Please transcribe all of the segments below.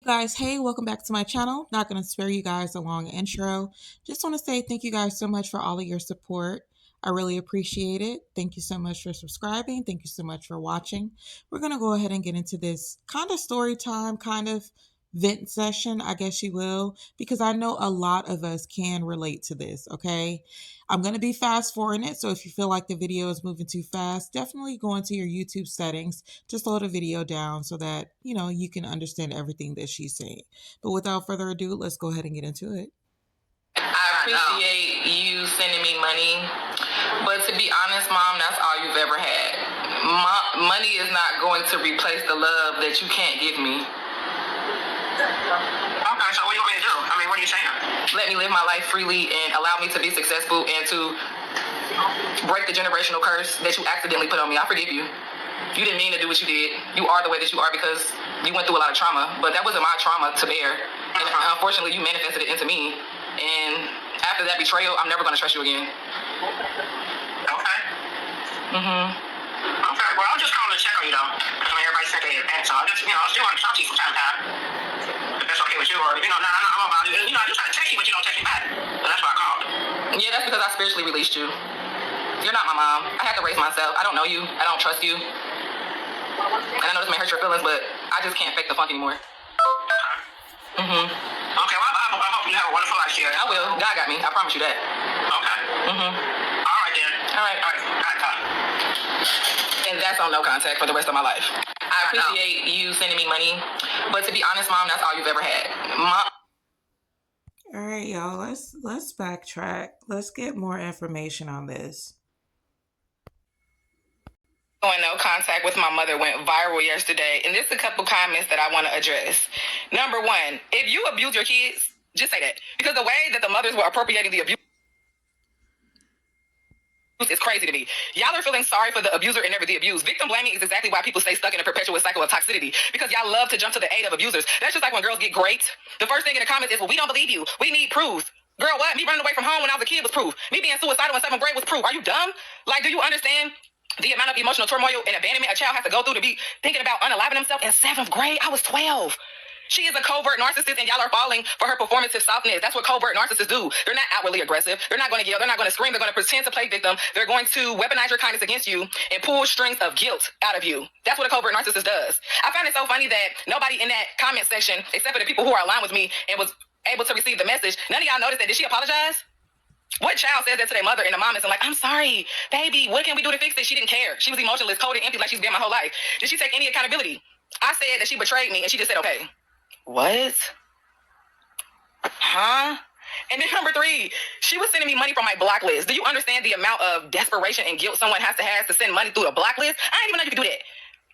Guys, hey, welcome back to my channel. Not going to spare you guys a long intro. Just want to say thank you guys so much for all of your support. I really appreciate it. Thank you so much for subscribing. Thank you so much for watching. We're going to go ahead and get into this kind of story time, kind of vent session, I guess you will, because I know a lot of us can relate to this, okay? I'm going to be fast forwarding it, so if you feel like the video is moving too fast, definitely go into your YouTube settings to slow the video down so that, you can understand everything that she's saying. But without further ado, let's go ahead and get into it. I appreciate you sending me money, but to be honest, Mom, that's all you've ever had. Money is not going to replace the love that you can't give me. Okay, so what do you want me to do? I mean, what are you saying? Let me live my life freely and allow me to be successful and to break the generational curse that you accidentally put on me. I forgive you. You didn't mean to do what you did. You are the way that you are because you went through a lot of trauma, but that wasn't my trauma to bear. And unfortunately, you manifested it into me. And after that betrayal, I'm never going to trust you again. Okay. Okay, well, I'm just calling to check on you, though. I mean, everybody said they had, so I just, I still want to talk to you from time to time. If that's okay with you, or, I'm about it. I just try to text you, but you don't text me back. So that's why I called. Yeah, that's because I spiritually released you. You're not my mom. I had to raise myself. I don't know you. I don't trust you. And I know this may hurt your feelings, but I just can't fake the funk anymore. Okay. Okay, well, I hope you have a wonderful life, Sherry. I will. God got me. I promise you that. Okay. All right, then. All right. And that's on no contact for the rest of my life. I appreciate you sending me money, but to be honest, Mom, that's all you've ever had. All right, y'all, let's backtrack. Let's get more information on this. No contact with my mother went viral yesterday, and there's a couple comments that I want to address. Number one, if you abuse your kids, just say that. Because the way that the mothers were appropriating the abuse is crazy to me. Y'all are feeling sorry for the abuser and never the abused. Victim blaming is exactly why people stay stuck in a perpetual cycle of toxicity, because y'all love to jump to the aid of abusers. That's just like when girls get great. The first thing in the comments is, well, we don't believe you. We need proof. Girl, what? Me running away from home when I was a kid was proof. Me being suicidal in 7th grade was proof. Are you dumb? Like, do you understand the amount of emotional turmoil and abandonment a child has to go through to be thinking about unaliving himself in 7th grade? I was 12. She is a covert narcissist, and y'all are falling for her performative softness. That's what covert narcissists do. They're not outwardly aggressive. They're not going to yell. They're not going to scream. They're going to pretend to play victim. They're going to weaponize your kindness against you and pull strings of guilt out of you. That's what a covert narcissist does. I find it so funny that nobody in that comment section, except for the people who are aligned with me and was able to receive the message, none of y'all noticed that. Did she apologize? What child says that to their mother and the mom isn't like, I'm sorry, baby, what can we do to fix this? She didn't care. She was emotionless, cold, and empty like she's been my whole life. Did she take any accountability? I said that she betrayed me, and she just said, okay. What? Huh? And then number 3, she was sending me money from my block list. Do you understand the amount of desperation and guilt someone has to send money through a block list? I didn't even know you could do that.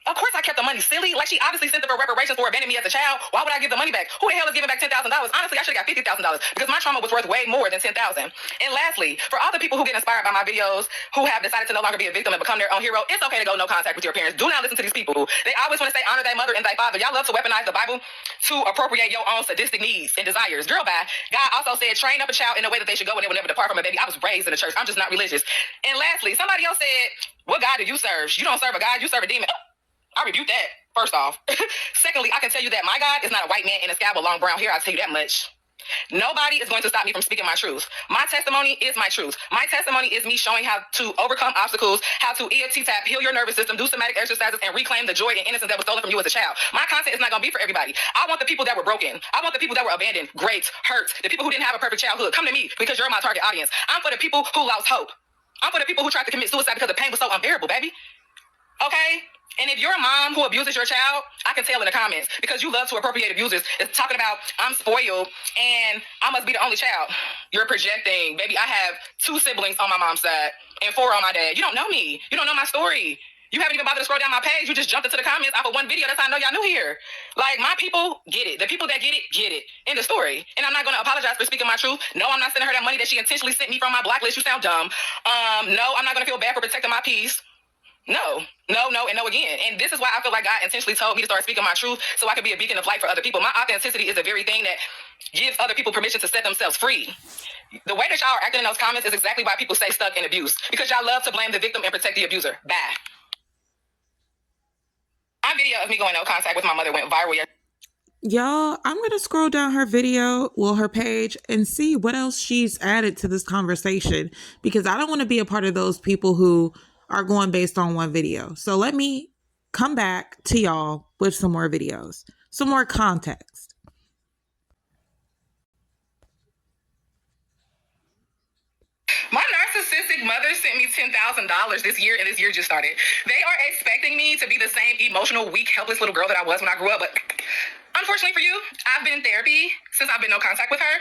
Of course I kept the money. Silly. Like, she obviously sent it for reparations for abandoning me as a child. Why would I give the money back? Who the hell is giving back $10,000? Honestly, I should have got $50,000 because my trauma was worth way more than $10,000. And lastly, for all the people who get inspired by my videos, who have decided to no longer be a victim and become their own hero, it's okay to go no contact with your parents. Do not listen to these people. They always want to say honor thy mother and thy father. Y'all love to weaponize the Bible to appropriate your own sadistic needs and desires. Girl, bye. God also said, train up a child in the way that they should go and they will never depart from it, baby. I was raised in the church. I'm just not religious. And lastly, somebody else said, what God do you serve? You don't serve a God, you serve a demon. I rebuke that, first off. Secondly, I can tell you that my God is not a white man in a sky with long brown hair. I'll tell you that much. Nobody is going to stop me from speaking my truth. My testimony is my truth. My testimony is me showing how to overcome obstacles, how to EFT tap, heal your nervous system, do somatic exercises, and reclaim the joy and innocence that was stolen from you as a child. My content is not going to be for everybody. I want the people that were broken. I want the people that were abandoned, raped, hurt, the people who didn't have a perfect childhood. Come to me because you're my target audience. I'm for the people who lost hope. I'm for the people who tried to commit suicide because the pain was so unbearable, baby. Okay? And if you're a mom who abuses your child, I can tell in the comments, because you love to appropriate abusers. It's talking about, I'm spoiled and I must be the only child. You're projecting. Baby, I have 2 siblings on my mom's side and 4 on my dad. You don't know me. You don't know my story. You haven't even bothered to scroll down my page. You just jumped into the comments off of one video. That's how I know y'all new here. Like, my people get it. The people that get it in the story. And I'm not going to apologize for speaking my truth. No, I'm not sending her that money that she intentionally sent me from my blacklist. You sound dumb. No, I'm not going to feel bad for protecting my peace. No, and no again. And this is why I feel like God intentionally told me to start speaking my truth so I could be a beacon of light for other people. My authenticity is the very thing that gives other people permission to set themselves free. The way that y'all are acting in those comments is exactly why people stay stuck in abuse, because y'all love to blame the victim and protect the abuser. Bye. My video of me going no contact with my mother went viral. Y'all, I'm going to scroll down her video, well, her page, and see what else she's added to this conversation because I don't want to be a part of those people who are going based on one video. So let me come back to y'all with some more videos, some more context. My narcissistic mother sent me $10,000 this year, and this year just started. They are expecting me to be the same emotional, weak, helpless little girl that I was when I grew up, but unfortunately for you, I've been in therapy since I've been no contact with her,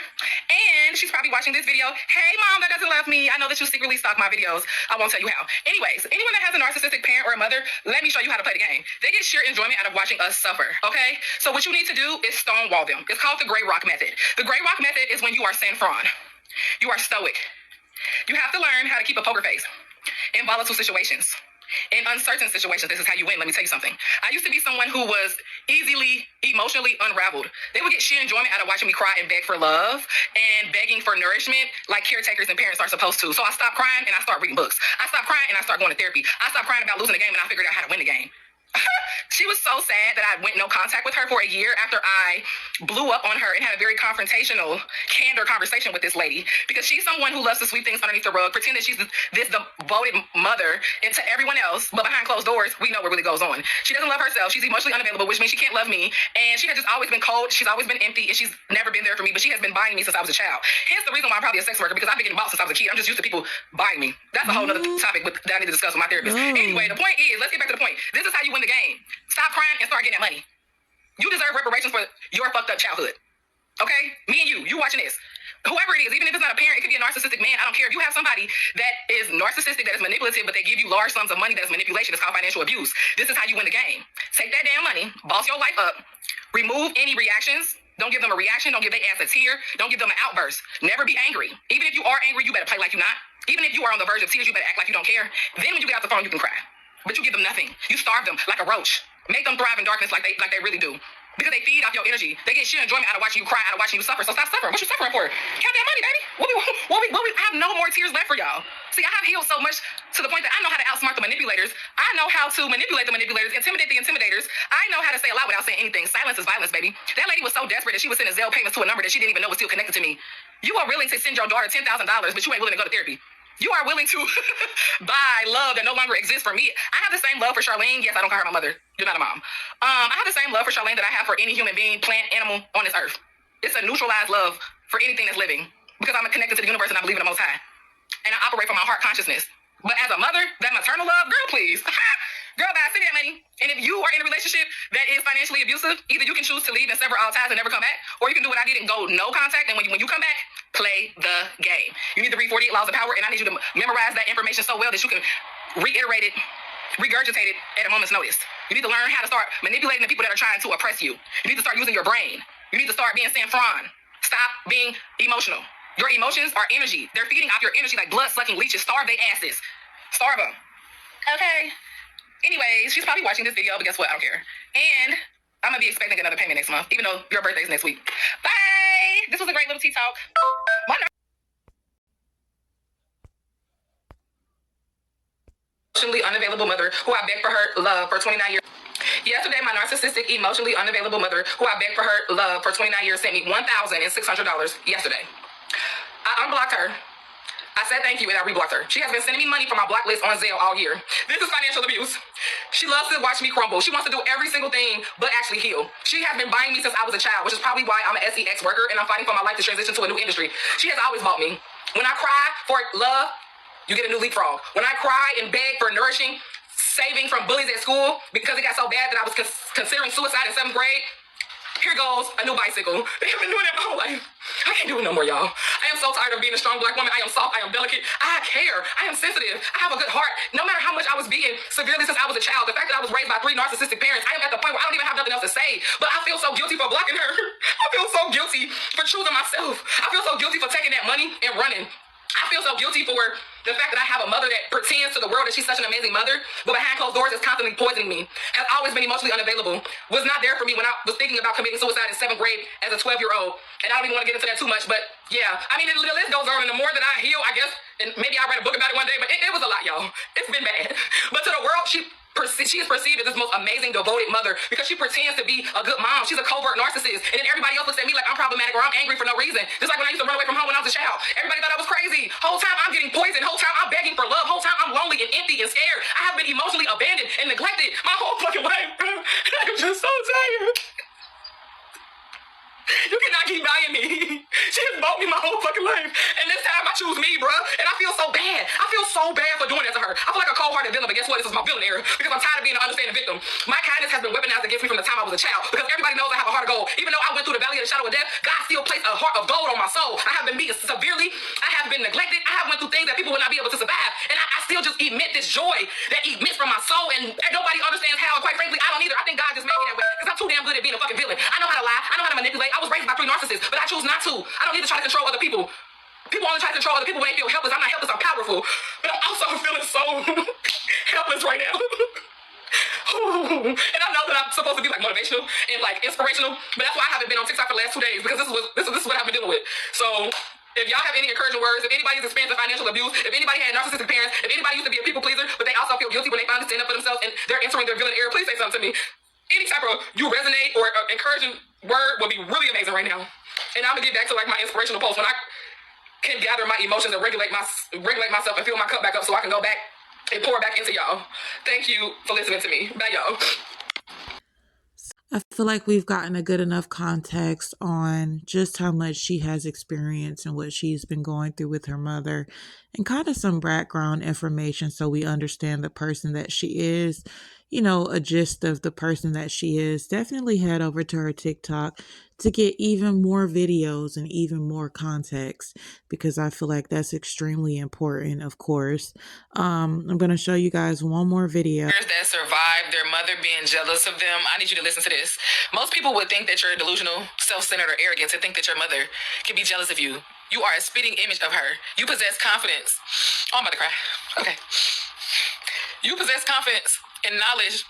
and she's probably watching this video. Hey, mom, that doesn't love me. I know that you secretly stalk my videos. I won't tell you how. Anyways, anyone that has a narcissistic parent or a mother, let me show you how to play the game. They get sheer enjoyment out of watching us suffer, okay? So what you need to do is stonewall them. It's called the gray rock method. The gray rock method is when you are San Fran. You are stoic. You have to learn how to keep a poker face in volatile situations. In uncertain situations, this is how you win. Let me tell you something. I used to be someone who was easily emotionally unraveled. They would get sheer enjoyment out of watching me cry and beg for love and begging for nourishment like caretakers and parents are supposed to. So I stopped crying and I started reading books. I stopped crying and I started going to therapy. I stopped crying about losing the game and I figured out how to win the game. She was so sad that I went no contact with her for a year after I blew up on her and had a very confrontational, candor conversation with this lady because she's someone who loves to sweep things underneath the rug, pretend that she's this devoted mother and to everyone else, but behind closed doors, we know what really goes on. She doesn't love herself. She's emotionally unavailable, which means she can't love me. And she has just always been cold. She's always been empty, and she's never been there for me, but she has been buying me since I was a child. Hence the reason why I'm probably a sex worker, because I've been getting bought since I was a kid. I'm just used to people buying me. That's a whole other topic that I need to discuss with my therapist. Anyway, the point is, let's get back to the point. This is how you win the game. Stop crying and start getting that money. You deserve reparations for your fucked up childhood. Okay? Me and you watching this. Whoever it is, even if it's not a parent, it could be a narcissistic man. I don't care. If you have somebody that is narcissistic, that is manipulative, but they give you large sums of money, that is manipulation. It's called financial abuse. This is how you win the game. Take that damn money, boss your life up, remove any reactions. Don't give them a reaction. Don't give their ass a tear. Don't give them an outburst. Never be angry. Even if you are angry, you better play like you're not. Even if you are on the verge of tears, you better act like you don't care. Then when you get out the phone, you can cry. But you give them nothing. You starve them like a roach. Make them thrive in darkness like they really do. Because they feed off your energy. They get sheer enjoyment out of watching you cry, out of watching you suffer. So stop suffering. What you suffering for? Count that money, baby. I have no more tears left for y'all. See, I have healed so much to the point that I know how to outsmart the manipulators. I know how to manipulate the manipulators, intimidate the intimidators. I know how to say a lot without saying anything. Silence is violence, baby. That lady was so desperate that she was sending Zelle payments to a number that she didn't even know was still connected to me. You are willing to send your daughter $10,000, but you ain't willing to go to therapy. You are willing to buy love that no longer exists for me. I have the same love for Charlene. Yes, I don't call her my mother. You're not a mom. I have the same love for Charlene that I have for any human being, plant, animal on this earth. It's a neutralized love for anything that's living because I'm connected to the universe and I believe in the Most High. And I operate from my heart consciousness. But as a mother, that maternal love, girl, please. Girl, bye, send me that money. And if you are in a relationship that is financially abusive, either you can choose to leave and sever all ties and never come back, or you can do what I did and go no contact. And when you come back, play the game. You need to read 48 Laws of Power, and I need you to memorize that information so well that you can reiterate it, regurgitate it at a moment's notice. You need to learn how to start manipulating the people that are trying to oppress you. You need to start using your brain. You need to start being San Fran. Stop being emotional. Your emotions are energy. They're feeding off your energy like blood-sucking leeches. Starve their asses. Starve them. Okay. Anyways, she's probably watching this video, but guess what? I don't care. And I'm going to be expecting another payment next month, even though your birthday is next week. Bye! This was a great little tea talk. My emotionally unavailable mother, who I begged for her love for 29 years. Yesterday, my narcissistic, emotionally unavailable mother, who I begged for her love for 29 years, sent me $1,600 yesterday. I unblocked her. I said thank you and I reblocked her. She has been sending me money from my block list on Zelle all year. This is financial abuse. She loves to watch me crumble. She wants to do every single thing but actually heal. She has been buying me since I was a child, which is probably why I'm an SEX worker and I'm fighting for my life to transition to a new industry. She has always bought me. When I cry for love, you get a new leapfrog. When I cry and beg for nourishing, saving from bullies at school because it got so bad that I was considering suicide in 7th grade, here goes a new bicycle. They have been doing that my whole life. I can't do it no more, y'all. I am so tired of being a strong black woman. I am soft. I am delicate. I care. I am sensitive. I have a good heart. No matter how much I was beaten severely since I was a child, the fact that I was raised by 3 narcissistic parents, I am at the point where I don't even have nothing else to say. But I feel so guilty for blocking her. I feel so guilty for choosing myself. I feel so guilty for taking that money and running. I feel so guilty for the fact that I have a mother that pretends to the world that she's such an amazing mother, but behind closed doors is constantly poisoning me, has always been emotionally unavailable, was not there for me when I was thinking about committing suicide in 7th grade as a 12-year-old. And I don't even want to get into that too much, but yeah. I mean, the list goes on, and the more that I heal, I guess, and maybe I'll write a book about it one day, but it was a lot, y'all. It's been bad. But to the world, she She is perceived as this most amazing, devoted mother because she pretends to be a good mom. She's a covert narcissist. And then everybody else looks at me like I'm problematic or I'm angry for no reason. Just like when I used to run away from home when I was a child. Everybody thought I was crazy. Whole time I'm getting poisoned. Whole time I'm begging for love. Whole time I'm lonely and empty and scared. I have been emotionally abandoned and neglected my whole fucking life. I'm just so tired. You cannot keep buying me. She has bought me my whole fucking life. And this time I choose me, bruh. And I feel so bad. I feel so bad for doing that to her. I feel like a cold-hearted villain, but guess what? This is my villain era. Because I'm tired of being an understanding victim. My kindness has been weaponized against me from the time I was a child. Because everybody knows I have a heart of gold. Even though I went through the valley of the shadow of death, God still placed a heart of gold on my soul. I have been beaten severely. I have been neglected. I have went through things that people would not be able to survive. And I still just emit this joy that emits from my soul. And nobody understands how. And quite frankly, I don't either. I think God just made me that way. Because I'm too damn good at being a fucking villain. I know how to lie. I know how to manipulate. I was raised by 3 narcissists. But I choose not to. I don't need to try to control other people. People only try to control other people when they feel helpless. I'm not helpless, I'm powerful. But I'm also feeling so helpless right now. And I know that I'm supposed to be like motivational and like inspirational, but that's why I haven't been on TikTok for the last 2 days because this is what I've been dealing with. So if y'all have any encouraging words, if anybody's experienced financial abuse, if anybody had narcissistic parents, if anybody used to be a people pleaser, but they also feel guilty when they finally stand up for themselves and they're entering their villain era, please say something to me. Any type of you resonate or encouraging word would be really amazing right now. And I'm gonna get back to like my inspirational post when I can gather my emotions and regulate myself and fill my cup back up so I can go back and pour back into y'all. Thank you for listening to me. Bye, y'all. I feel like we've gotten a good enough context on just how much she has experienced and what she's been going through with her mother and kind of some background information so we understand the person that she is, a gist of the person that she is. Definitely head over to her TikTok to get even more videos and even more context because I feel like that's extremely important, of course. I'm going to show you guys one more video. That survived their mother being jealous of them. I need you to listen to this. Most people would think that you're delusional, self-centered, or arrogant to think that your mother can be jealous of you. You are a spitting image of her. You possess confidence. Oh, I'm about to cry. Okay. You possess confidence and knowledge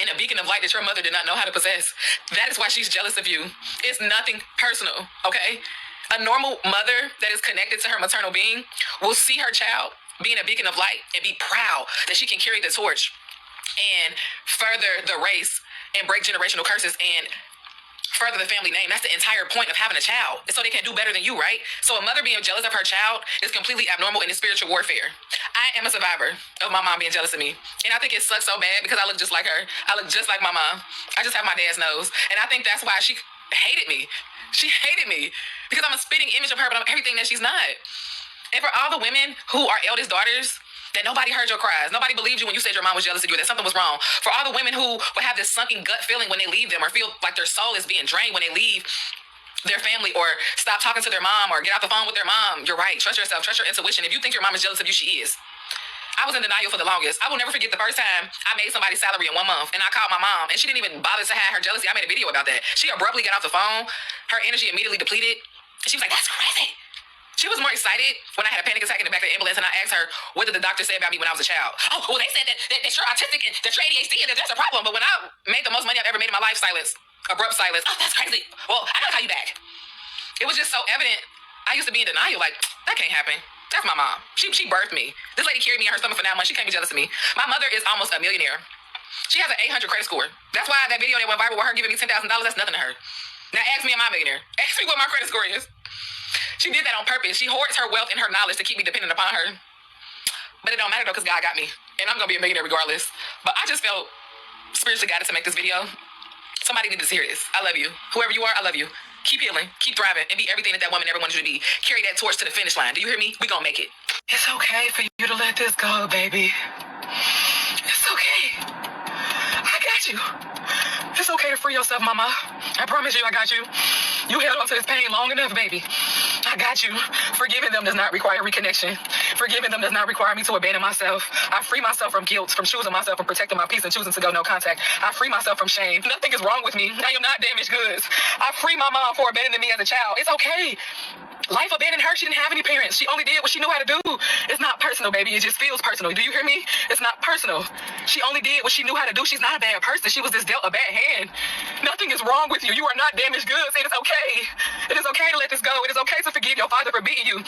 and a beacon of light that your mother did not know how to possess. That is why she's jealous of you. It's nothing personal, okay? A normal mother that is connected to her maternal being will see her child being a beacon of light and be proud that she can carry the torch and further the race and break generational curses and further the family name. That's the entire point of having a child. It's so they can do better than you, right? So a mother being jealous of her child is completely abnormal and it's spiritual warfare. I am a survivor of my mom being jealous of me. And I think it sucks so bad because I look just like her. I look just like my mom. I just have my dad's nose. And I think that's why she hated me. She hated me because I'm a spitting image of her, but I'm everything that she's not. And for all the women who are eldest daughters, that nobody heard your cries. Nobody believed you when you said your mom was jealous of you, that something was wrong. For all the women who would have this sunken gut feeling when they leave them or feel like their soul is being drained when they leave their family or stop talking to their mom or get off the phone with their mom, you're right. Trust yourself. Trust your intuition. If you think your mom is jealous of you, she is. I was in denial for the longest. I will never forget the first time I made somebody's salary in 1 month and I called my mom and she didn't even bother to hide her jealousy. I made a video about that. She abruptly got off the phone. Her energy immediately depleted. She was like, that's crazy. She was more excited when I had a panic attack in the back of the ambulance and I asked her, what did the doctor say about me when I was a child? Oh, well, they said that you're autistic and that you're ADHD and that that's a problem. But when I made the most money I've ever made in my life, silence, abrupt silence. Oh, that's crazy. Well, I gotta call you back. It was just so evident. I used to be in denial, like, that can't happen. That's my mom. She birthed me. This lady carried me in her stomach for 9 months. She can't be jealous of me. My mother is almost a millionaire. She has an 800 credit score. That's why that video that went viral with her giving me $10,000, that's nothing to her. Now ask me, am I a millionaire? Ask me what my credit score is. She did that on purpose. She hoards her wealth and her knowledge to keep me dependent upon her. But it don't matter though, because God got me. And I'm going to be a millionaire regardless. But I just felt spiritually guided to make this video. Somebody needed to hear this. I love you. Whoever you are, I love you. Keep healing, keep thriving, and be everything that that woman ever wanted you to be. Carry that torch to the finish line. Do you hear me? We gonna make it. It's okay for you to let this go, baby. It's okay. I got you. It's okay to free yourself, mama. I promise you I got you. You held on to this pain long enough, baby. I got you. Forgiving them does not require reconnection. Forgiving them does not require me to abandon myself. I free myself from guilt, from choosing myself and protecting my peace and choosing to go no contact. I free myself from shame. Nothing is wrong with me. I am not damaged goods. I free my mom for abandoning me as a child. It's okay. Life abandoned her. She didn't have any parents. She only did what she knew how to do. It's not personal, baby. It just feels personal. Do you hear me? It's not personal. She only did what she knew how to do. She's not a bad person. She was just dealt a bad hand. Nothing is wrong with you. You are not damaged goods. It is okay. It is okay to let this go. It is okay to forgive your father for beating you.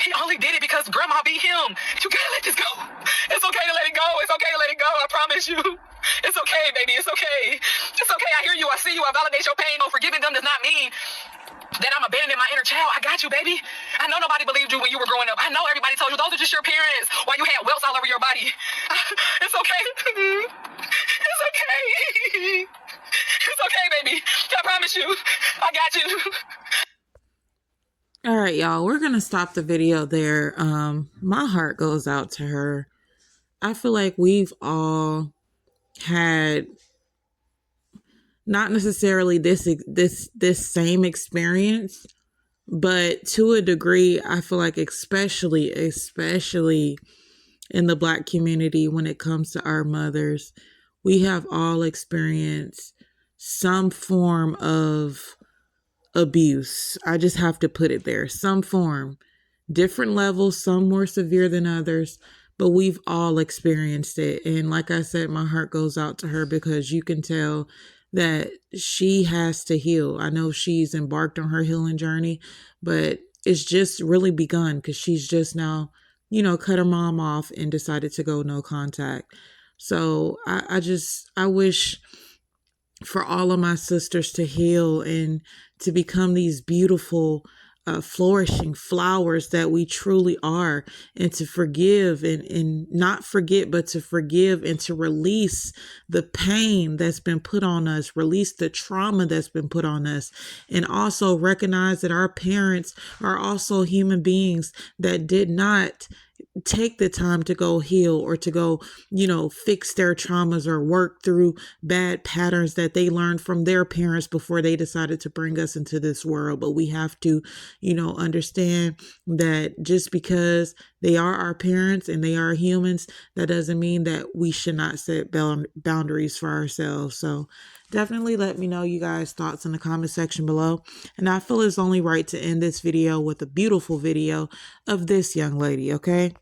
He only did it because grandma beat him. You gotta let this go. It's okay to let it go. It's okay to let it go. I promise you. It's okay, baby. It's okay. It's okay. I hear you. I see you. I validate your pain. No, forgiving them does not mean that I'm abandoning my inner child. I got you, baby. I know nobody believed you when you were growing up. I know everybody told you those are just your parents while you had welts all over your body. It's okay. It's okay. It's okay, baby. I promise you. I got you. All right, y'all, we're going to stop the video there. My heart goes out to her. I feel like we've all had not necessarily this same experience, but to a degree, I feel like especially in the Black community, when it comes to our mothers, we have all experienced some form of abuse. I just have to put it there. Some form, different levels, some more severe than others, but we've all experienced it. And like I said, my heart goes out to her because you can tell that she has to heal. I know she's embarked on her healing journey, but it's just really begun because she's just now, cut her mom off and decided to go no contact. So I wish for all of my sisters to heal and to become these beautiful, flourishing flowers that we truly are, and to forgive and not forget, but to forgive and to release the pain that's been put on us, release the trauma that's been put on us, and also recognize that our parents are also human beings that did not take the time to go heal or to go, fix their traumas or work through bad patterns that they learned from their parents before they decided to bring us into this world. But we have to, understand that just because they are our parents and they are humans, that doesn't mean that we should not set boundaries for ourselves. So definitely let me know you guys' thoughts in the comment section below. And I feel it's only right to end this video with a beautiful video of this young lady, okay?